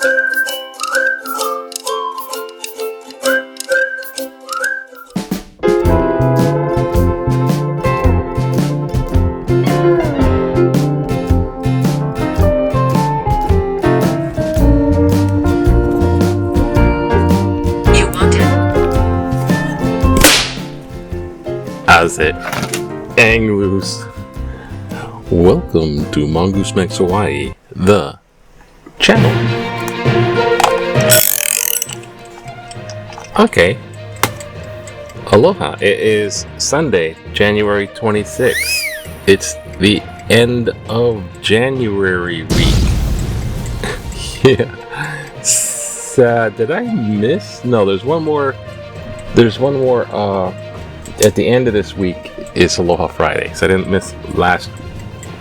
How's it? Hang loose. Welcome to Mongoose Makes Hawaii, the channel. Okay. Aloha. It is Sunday, January 26th. It's the end of January week. Yeah. Did I miss? No, there's one more. At the end of this week is Aloha Friday, so I didn't miss last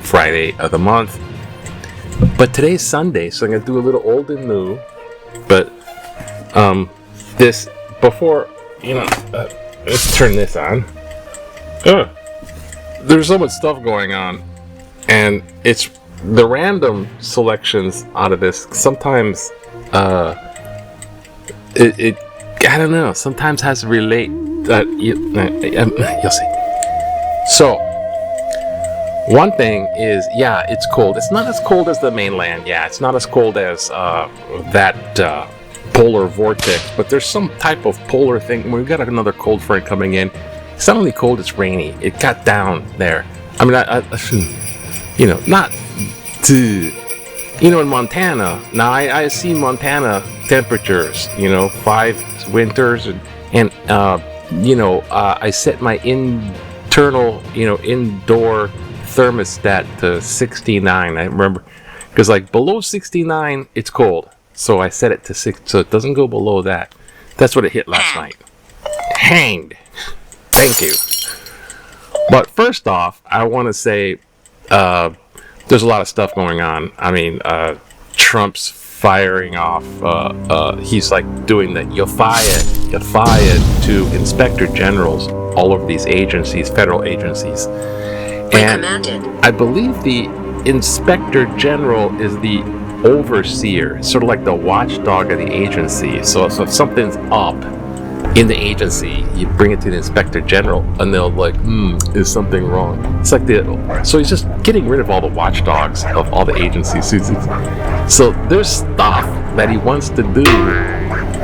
Friday of the month. But today's Sunday, so I'm gonna do a little old and new. But this before let's turn this on. There's so much stuff going on, and it's the random selections out of this. Sometimes it I don't know. Sometimes has to relate. You'll see. So, one thing is, yeah, it's cold. It's not as cold as the mainland. Yeah, it's not as cold as that polar vortex. But there's some type of polar thing. We've got another cold front coming in. It's not only cold; it's rainy. It got down there. I mean, not to. In Montana. Now I see Montana temperatures. 5 winters and I set my internal, indoor thermostat to 69. I remember, because below 69, it's cold. So I set it to 6, so it doesn't go below that. That's what it hit last night. Hanged. Thank you. But first off, I want to say, there's a lot of stuff going on. I mean, Trump's firing off. He's doing the you're fired to inspector generals, all of these agencies, federal agencies. And I believe the inspector general is the overseer, sort of like the watchdog of the agency. So if something's up in the agency, you bring it to the inspector general, and they'll is something wrong? It's so he's just getting rid of all the watchdogs of all the agencies. So there's stuff that he wants to do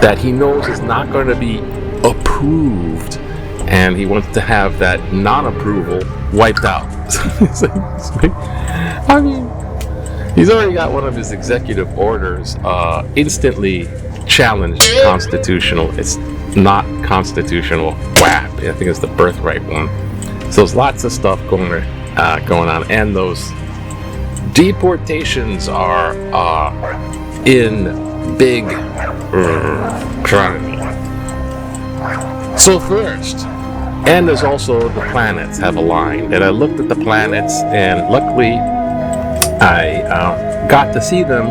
that he knows is not going to be approved, and he wants to have that non-approval wiped out. I mean, he's already got one of his executive orders instantly challenged constitutional. It's not constitutional. WAP. I think it's the birthright one. So there's lots of stuff going on, and those deportations are in big quantity. So first, and there's also the planets have aligned, and I looked at the planets, and luckily I got to see them.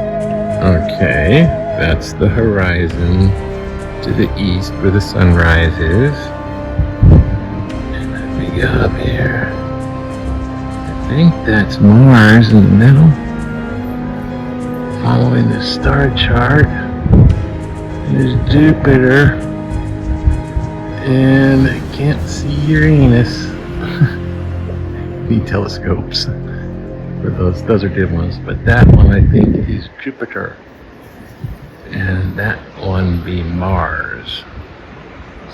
Okay, that's the horizon to the east where the sunrise is. And let me go up here. I think that's Mars in the middle. Following the star chart is Jupiter. And I can't see Uranus. Need telescopes. For those are dim ones. But that one I think is Jupiter. And that one be Mars.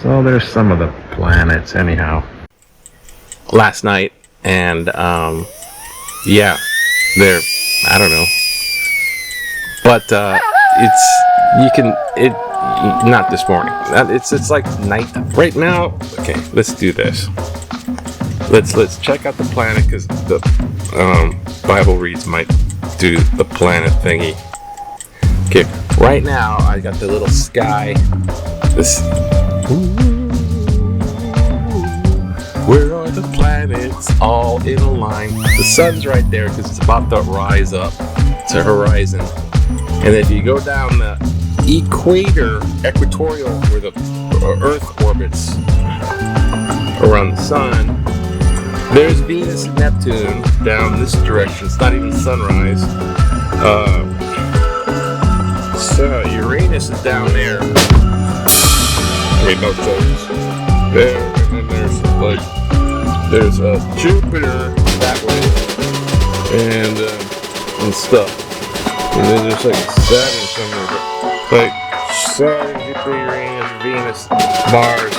So there's some of the planets anyhow. Last night, and yeah, they're, I don't know, but not this morning. It's like night right now. Okay, let's do this. Let's check out the planet, because the Bible reads might do the planet thingy. Okay, right now I got the little sky. Where are the planets all in a line? The sun's right there because it's about to rise up to horizon. And if you go down the equatorial, where the Earth orbits around the sun, there's Venus and Neptune down this direction. It's not even sunrise. So Uranus is down there. Wait, no jokes. There, and then there's Jupiter that way, and stuff. And then there's like Saturn somewhere, but like Saturn, Jupiter, Uranus, Venus, Mars,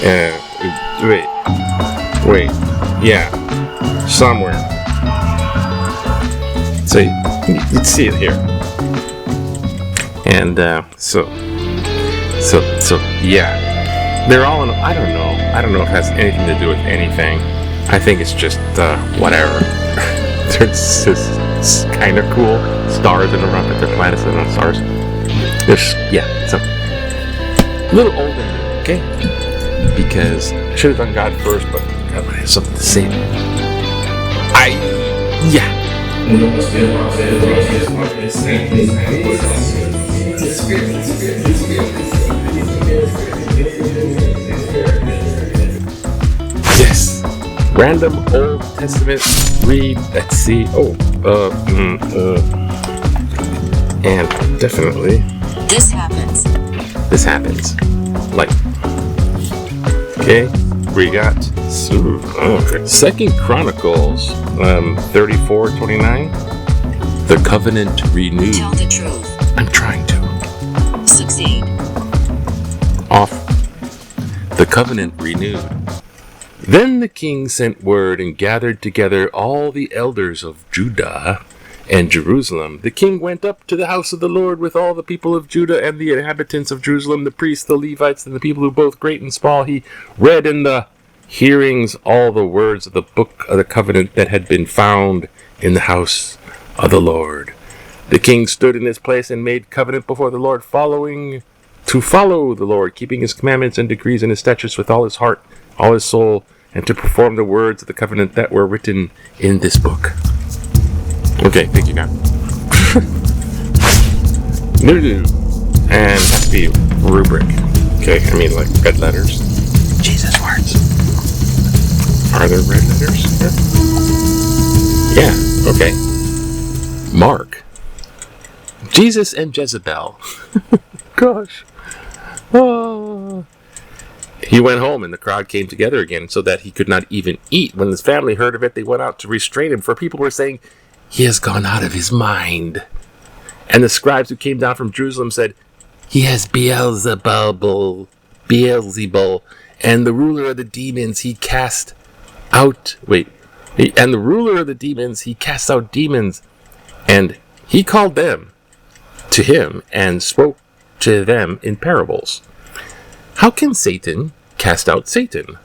and wait, yeah, somewhere. So let's see it here, and so yeah, they're all in. I don't know if it has anything to do with anything. I think it's just whatever. They're just kind of cool. Stars in the rocket, they're planets and not stars. It's a little old and new, okay? Because I should have done God first, but God might have something to say. Yes. Random Old Testament read. Let's see. And definitely. This happens. Like. Okay. We got Second Chronicles 34:29. The covenant renewed. Tell the truth. I'm trying to. Succeed. Off. The covenant renewed. Then the king sent word and gathered together all the elders of Judah and Jerusalem. The king went up to the house of the Lord with all the people of Judah and the inhabitants of Jerusalem, the priests, the Levites, and the people who both great and small. He read in the hearings all the words of the book of the covenant that had been found in the house of the Lord. The king stood in his place and made covenant before the Lord, to follow the Lord, keeping his commandments and decrees and his statutes with all his heart, all his soul, and to perform the words of the covenant that were written in this book. Okay, thank you, God. And has to be rubric. Okay, I mean like red letters. Jesus words. Are there red letters here? Yeah, okay. Mark. Jesus and Jezebel. Gosh. Oh. He went home and the crowd came together again so that he could not even eat. When his family heard of it, they went out to restrain him, for people were saying, "He has gone out of his mind." And the scribes who came down from Jerusalem said, "He has Beelzebul, and the ruler of the demons he cast out." And the ruler of the demons he cast out demons, and he called them to him and spoke to them in parables. How can Satan cast out Satan?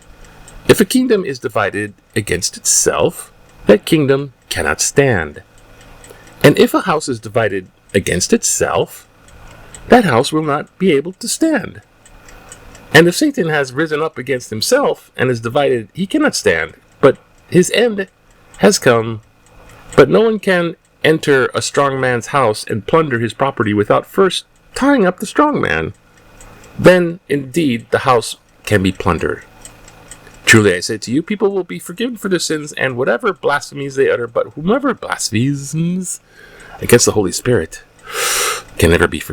If a kingdom is divided against itself, that kingdom cannot stand. And if a house is divided against itself, that house will not be able to stand. And if Satan has risen up against himself and is divided, he cannot stand, but his end has come. But no one can enter a strong man's house and plunder his property without first tying up the strong man. Then, indeed, the house can be plundered. Truly, I say to you, people will be forgiven for their sins and whatever blasphemies they utter, but whomever blasphemes against the Holy Spirit can never have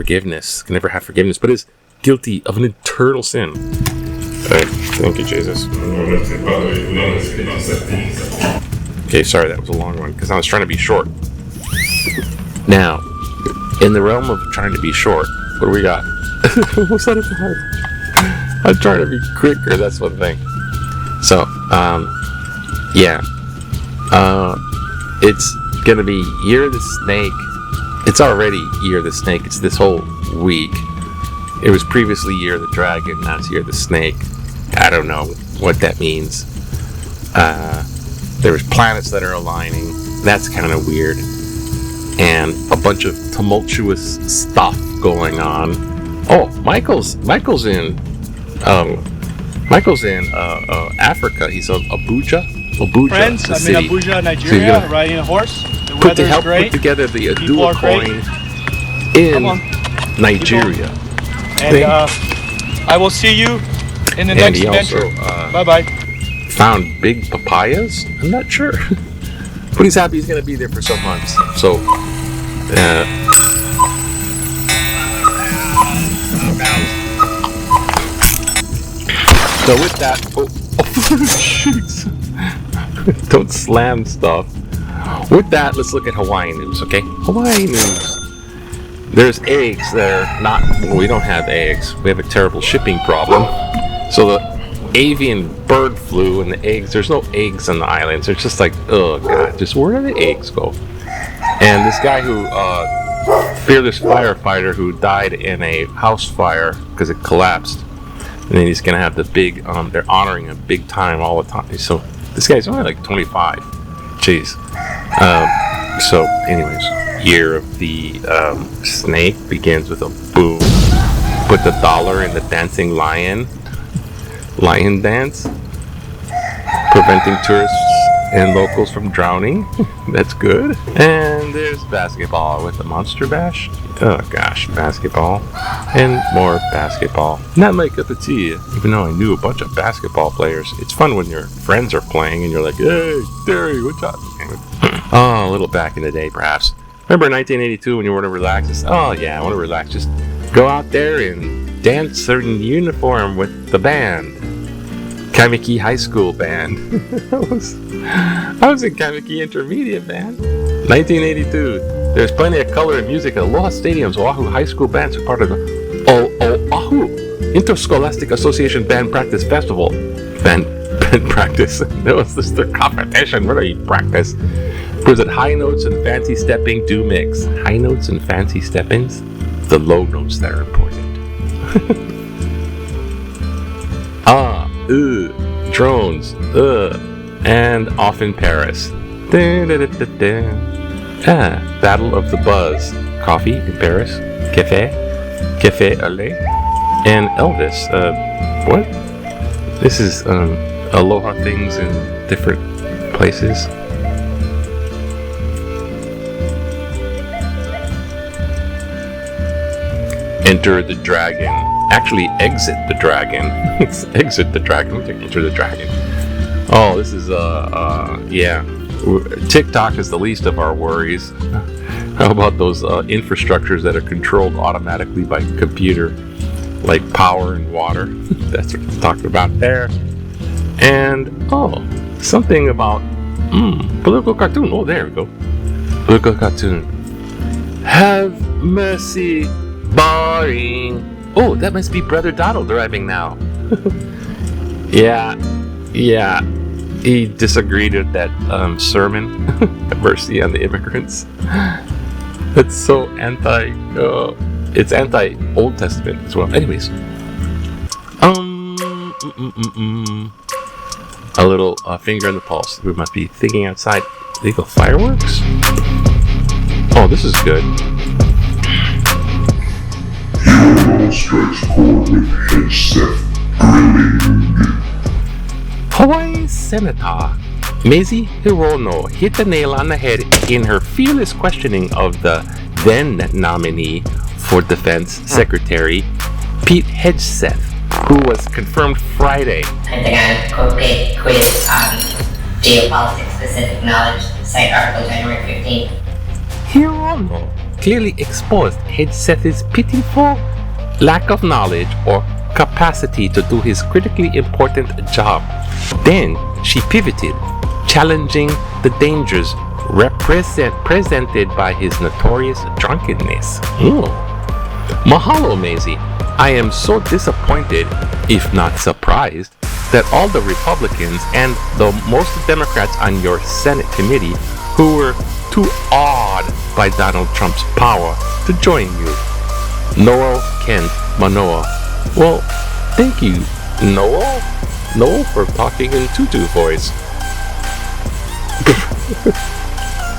forgiveness, but is guilty of an eternal sin. Thank you, Jesus. Okay, sorry, that was a long one, because I was trying to be short. Now, in the realm of trying to be short, what do we got? What's that about? I'm trying to be quicker, that's one thing. So, it's gonna be Year of the Snake. It's already Year of the Snake. It's this whole week. It was previously Year of the Dragon, now it's Year of the Snake. I don't know what that means. There's planets that are aligning. That's kind of weird. And a bunch of tumultuous stuff going on. Oh, Michael's in Africa. He's on Abuja. Friends, I'm in Abuja, Nigeria, so riding a horse. The weather's great. Put together the Adula coin in Nigeria. And I will see you in the next adventure. Bye-bye. Found big papayas? I'm not sure. But he's happy he's going to be there for some months. So, So with that, shoots. Don't slam stuff. With that, let's look at Hawaii news, okay? Hawaii news. There's eggs that are not, well, we don't have eggs. We have a terrible shipping problem. So the avian bird flu and the eggs, there's no eggs on the islands. It's just like, oh God, just where do the eggs go? And this guy who, fearless firefighter who died in a house fire because it collapsed. And then he's gonna have the big, they're honoring him big time all the time. So this guy's only like 25. Jeez. So anyways, year of the snake begins with a boom. Put the dollar in the dancing lion dance, preventing tourists and locals from drowning. That's good. And there's basketball with the Monster Bash. Oh gosh, basketball and more basketball. Not my cup of tea, even though I knew a bunch of basketball players. It's fun when your friends are playing and you're like, hey, Terry, what's up? Oh, a little back in the day, perhaps. Remember 1982 when you want to relax? Oh yeah, I want to relax. Just go out there and dance in uniform with the band. Kamiki High School band. I was in Kamiki Intermediate band. 1982. There's plenty of color and music at Aloha Stadium's Oahu High School bands are part of the Oahu Interscholastic Association Band Practice Festival. Band practice. That was just their competition. What do you practice? Proves that high notes and fancy stepping do mix. High notes and fancy steppings? The low notes that are important. Drones, and off in Paris. Battle of the Buzz. Coffee in Paris. Café au lait. And Elvis. What? This is Aloha things in different places. Enter the Dragon. Actually, exit the dragon. It's exit the dragon. We take enter the dragon. Oh, this is yeah. TikTok is the least of our worries. How about those infrastructures that are controlled automatically by computer, like power and water? That's what we're talking about there. And something about political cartoon. Oh, there we go. Political cartoon. Have mercy, boring. Oh, that must be Brother Donald arriving now. Yeah. He disagreed with that sermon, Mercy on the Immigrants. It's so it's anti-Old Testament as well. Anyways. A little finger on the pulse. We must be thinking outside legal fireworks. Oh, this is good. Strikes chord with Hegseth grilling. Hawaii Senator Mazie Hirono hit the nail on the head in her fearless questioning of the then nominee for Defense Secretary Pete Hegseth, who was confirmed Friday. Pentagon Copic Quiz on Geopolitics Specific Knowledge, site article January 15th. Hirono clearly exposed Hegseth's pitiful lack of knowledge or capacity to do his critically important job. Then she pivoted, challenging the dangers presented by his notorious drunkenness. Mahalo, Mazie. I am so disappointed, if not surprised, that all the Republicans and most Democrats on your Senate committee who were too awed by Donald Trump's power to join you. Noel Kent Manoa. Well, thank you, Noel, for talking in tutu voice.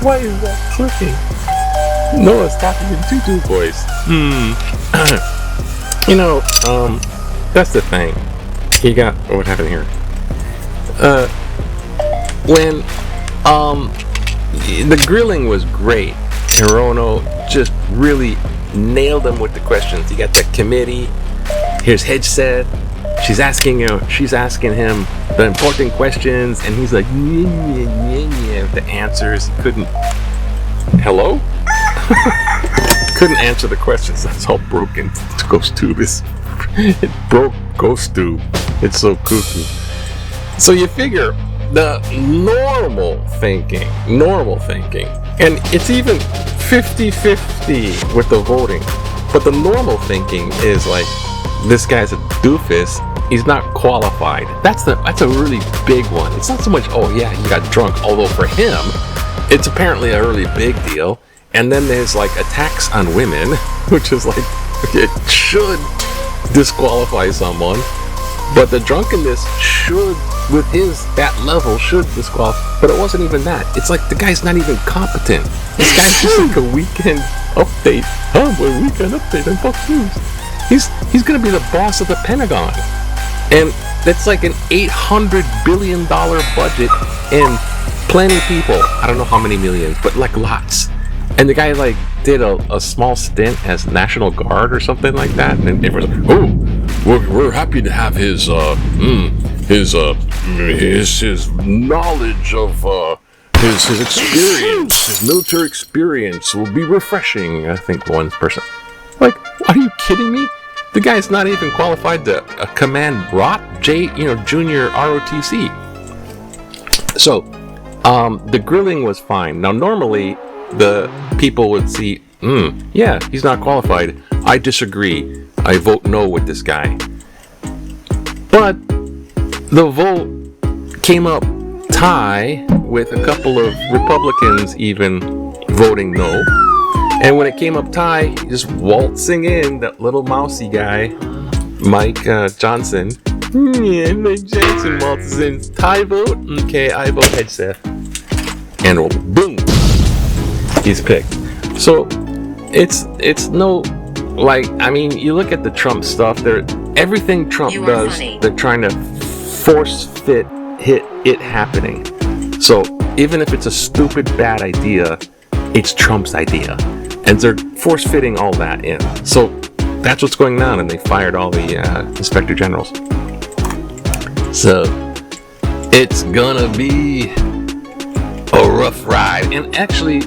Why is that clicking? Noah's talking in tutu voice. That's the thing. He got what happened here. When the grilling was great, Hirono just really nailed him with the questions. You got the committee. Here's Hegseth. She's asking him the important questions, and he's like, with the answers. He couldn't. Hello? Couldn't answer the questions. That's how broken Ghost Tube is. It broke Ghost Tube. It's so cuckoo. So you figure the normal thinking, and it's even 50-50 with the voting. But the normal thinking is like, this guy's a doofus. He's not qualified. That's a really big one. It's not so much, oh yeah, he got drunk. Although for him, it's apparently a really big deal. And then there's like a tax on women, which is like, it should disqualify someone. But the drunkenness should, with that level, should disqualify. But it wasn't even that. It's like the guy's not even competent. This guy's just like a weekend update. Oh, a weekend update on Fox News. He's gonna be the boss of the Pentagon. And that's like an $800 billion budget and plenty of people. I don't know how many millions, but like lots. And the guy like did a small stint as National Guard or something like that. And everyone's like, oh, we're happy to have his knowledge of his experience, his military experience will be refreshing. I think one person. Like, are you kidding me? The guy's not even qualified to command junior ROTC. So, the grilling was fine. Now, normally, the people would see, yeah, he's not qualified. I disagree. I vote no with this guy. But the vote came up tie with a couple of Republicans even voting no. And when it came up tie, just waltzing in that little mousy guy, Mike Johnson. Yeah, Mike Johnson waltzes in. Tie vote? Okay, I vote Hegseth. And boom, he's picked. So it's no, like, I mean, you look at the Trump stuff. Everything Trump does, funny. They're trying to force fit it happening. So even if it's a stupid bad idea, it's Trump's idea. And they're force-fitting all that in. So that's what's going on, and they fired all the inspector generals. So it's gonna be a rough ride. And actually,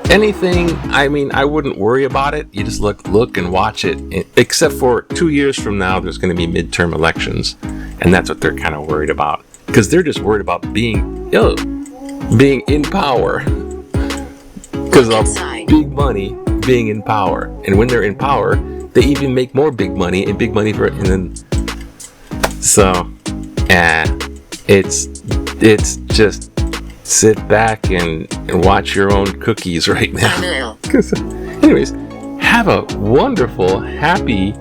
anything, I mean, I wouldn't worry about it. You just look and watch it. Except for 2 years from now, there's going to be midterm elections. And that's what they're kind of worried about. Because they're just worried about being in power. Because of big money being in power. And when they're in power, they even make more big money and big money for it. And then, so, it's just sit back and watch your own cookies right now. Anyways, have a wonderful, happy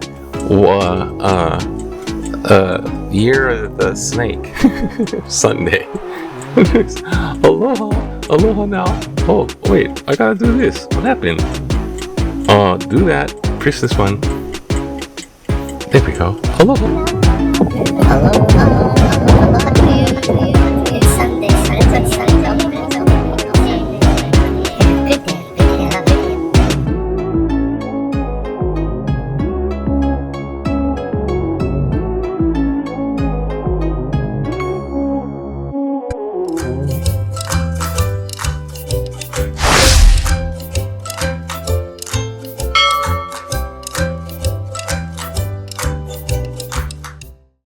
year of the snake Sunday. Aloha now. Oh wait, I gotta do this. What happened? Do that. Press this one. There we go. Aloha. Aloha.